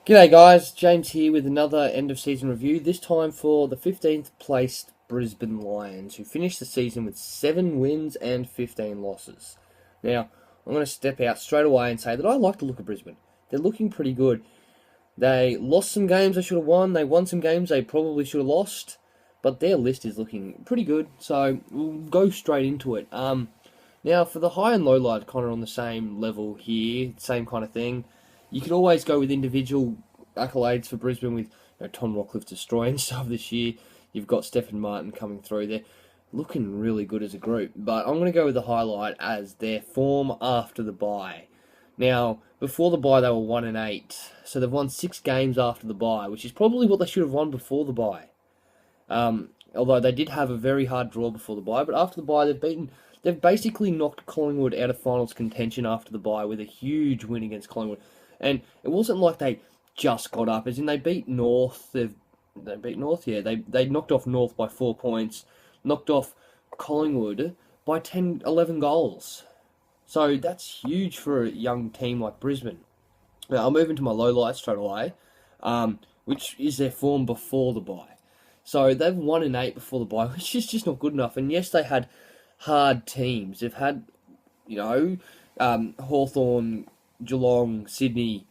G'day guys, James here with another end of season review, this time for the 15th placed Brisbane Lions, who finished the season with 7 wins and 15 losses. Now, I'm going to step out straight away and say that I like the look of Brisbane. They're looking pretty good. They lost some games they should have won, they won some games they probably should have lost, but their list is looking pretty good, so we'll go straight into it. Now, for the high and low light, kind of on the same level here, same kind of thing. You could always go with individual accolades for Brisbane with Tom Rockliff destroying stuff this year. You've got Stephen Martin coming through there, looking really good as a group. But I'm going to go with the highlight as their form after the bye. Now, before the bye, they were 1-8, so they've won 6 games after the bye, which is probably what they should have won before the bye. Although they did have a very hard draw before the bye, but after the bye, they've basically knocked Collingwood out of finals contention after the bye with a huge win against Collingwood. And it wasn't like they just got up, as in they beat North. They beat North, yeah. They knocked off North by 4 points, knocked off Collingwood by 10, 11 goals. So that's huge for a young team like Brisbane. Now, I'll move into my lowlights straight away, which is their form before the bye. So they've 1-8 before the bye, which is just not good enough. And yes, they had hard teams. They've had, Hawthorn, Geelong, Sydney,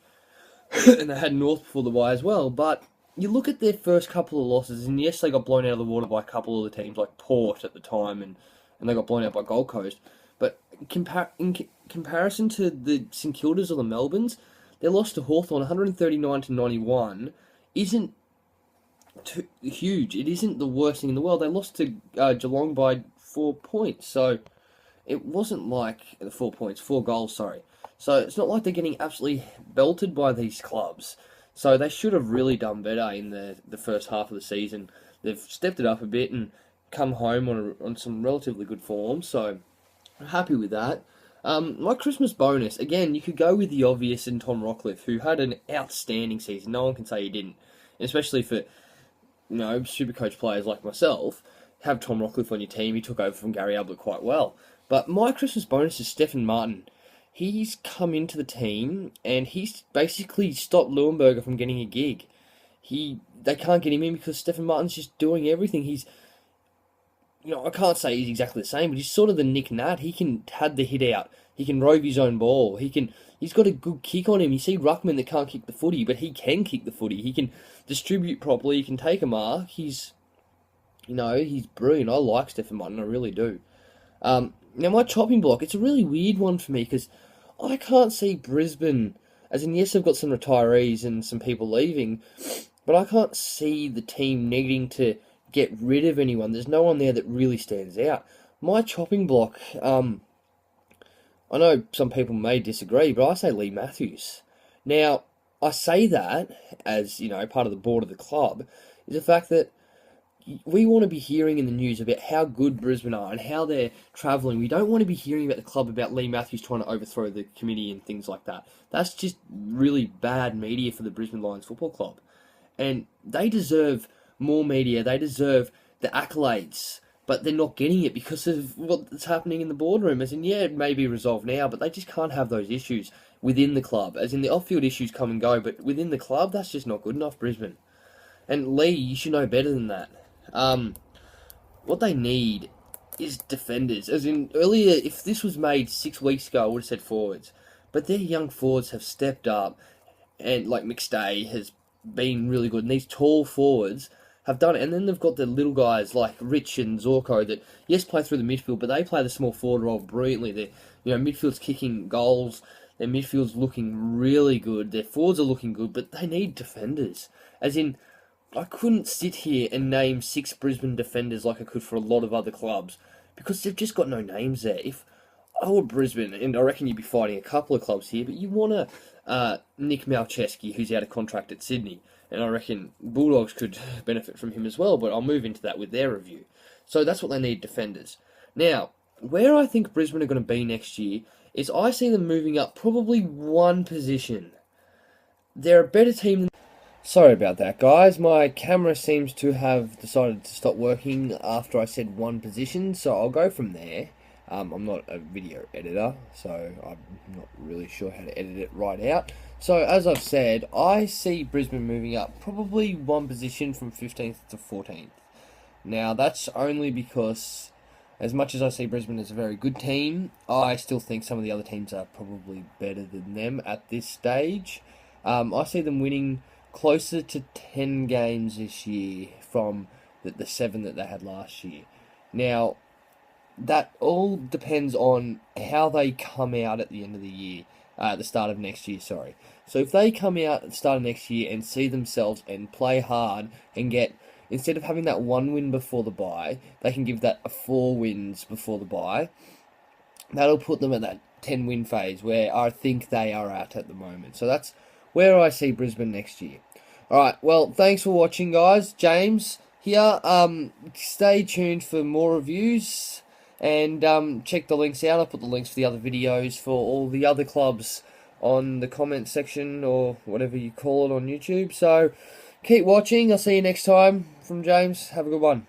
and they had North before the bye as well. But you look at their first couple of losses, and yes, they got blown out of the water by a couple of the teams, like Port at the time, and they got blown out by Gold Coast. But in comparison to the St Kildas or the Melbournes, their loss to Hawthorn, 139-91, isn't too huge. It isn't the worst thing in the world. They lost to Geelong by 4 points, so it wasn't like 4 points, 4 goals, sorry. So it's not like they're getting absolutely belted by these clubs. So they should have really done better in the first half of the season. They've stepped it up a bit and come home on some relatively good form. So I'm happy with that. My Christmas bonus, again, you could go with the obvious in Tom Rockliff, who had an outstanding season. No one can say he didn't. Especially for, Supercoach players like myself. Have Tom Rockliff on your team. He took over from Gary Ablett quite well. But my Christmas bonus is Stephen Martin. He's come into the team, and he's basically stopped Leuenberger from getting a gig. They can't get him in because Stephen Martin's just doing everything. I can't say he's exactly the same, but he's sort of the Nick Nat. He can have the hit out. He can rove his own ball. He's got a good kick on him. You see Ruckman that can't kick the footy, but he can kick the footy. He can distribute properly. He can take a mark. He's brilliant. I like Stephen Martin, I really do. Now, my chopping block, it's a really weird one for me because I can't see Brisbane, as in, yes, they've got some retirees and some people leaving, but I can't see the team needing to get rid of anyone. There's no one there that really stands out. My chopping block, I know some people may disagree, but I say Lee Matthews. Now, I say that as, part of the board of the club, is the fact that we want to be hearing in the news about how good Brisbane are and how they're travelling. We don't want to be hearing about the club about Lee Matthews trying to overthrow the committee and things like that. That's just really bad media for the Brisbane Lions Football Club. And they deserve more media. They deserve the accolades. But they're not getting it because of what's happening in the boardroom. As in, yeah, it may be resolved now, but they just can't have those issues within the club. As in, the off-field issues come and go, but within the club, that's just not good enough, Brisbane. And Lee, you should know better than that. What they need is defenders. As in, earlier, if this was made 6 weeks ago, I would have said forwards. But their young forwards have stepped up, and like McStay has been really good. And these tall forwards have done it. And then they've got the little guys like Rich and Zorko that, yes, play through the midfield, but they play the small forward role brilliantly. Their midfield's kicking goals. Their midfield's looking really good. Their forwards are looking good, but they need defenders. As in, I couldn't sit here and name 6 Brisbane defenders like I could for a lot of other clubs because they've just got no names there. If I were Brisbane, and I reckon you'd be fighting a couple of clubs here, but you want Nick Malcheski, who's out of contract at Sydney, and I reckon Bulldogs could benefit from him as well, but I'll move into that with their review. So that's what they need, defenders. Now, where I think Brisbane are going to be next year is I see them moving up probably one position. They're a better team than... Sorry about that, guys. My camera seems to have decided to stop working after I said one position, so I'll go from there. I'm not a video editor, so I'm not really sure how to edit it right out. So, as I've said, I see Brisbane moving up probably one position from 15th to 14th. Now, that's only because, as much as I see Brisbane as a very good team, I still think some of the other teams are probably better than them at this stage. I see them winning closer to 10 games this year from the 7 that they had last year. Now, that all depends on how they come out at the end of the year, at the start of next year, sorry. So if they come out at the start of next year and see themselves and play hard and get, instead of having that one win before the bye, they can give that 4 wins before the bye, that'll put them at that 10-win phase where I think they are at the moment. So that's where I see Brisbane next year. Alright, well, thanks for watching, guys. James here. Stay tuned for more reviews. And check the links out. I'll put the links for the other videos for all the other clubs on the comment section or whatever you call it on YouTube. So keep watching. I'll see you next time. From James. Have a good one.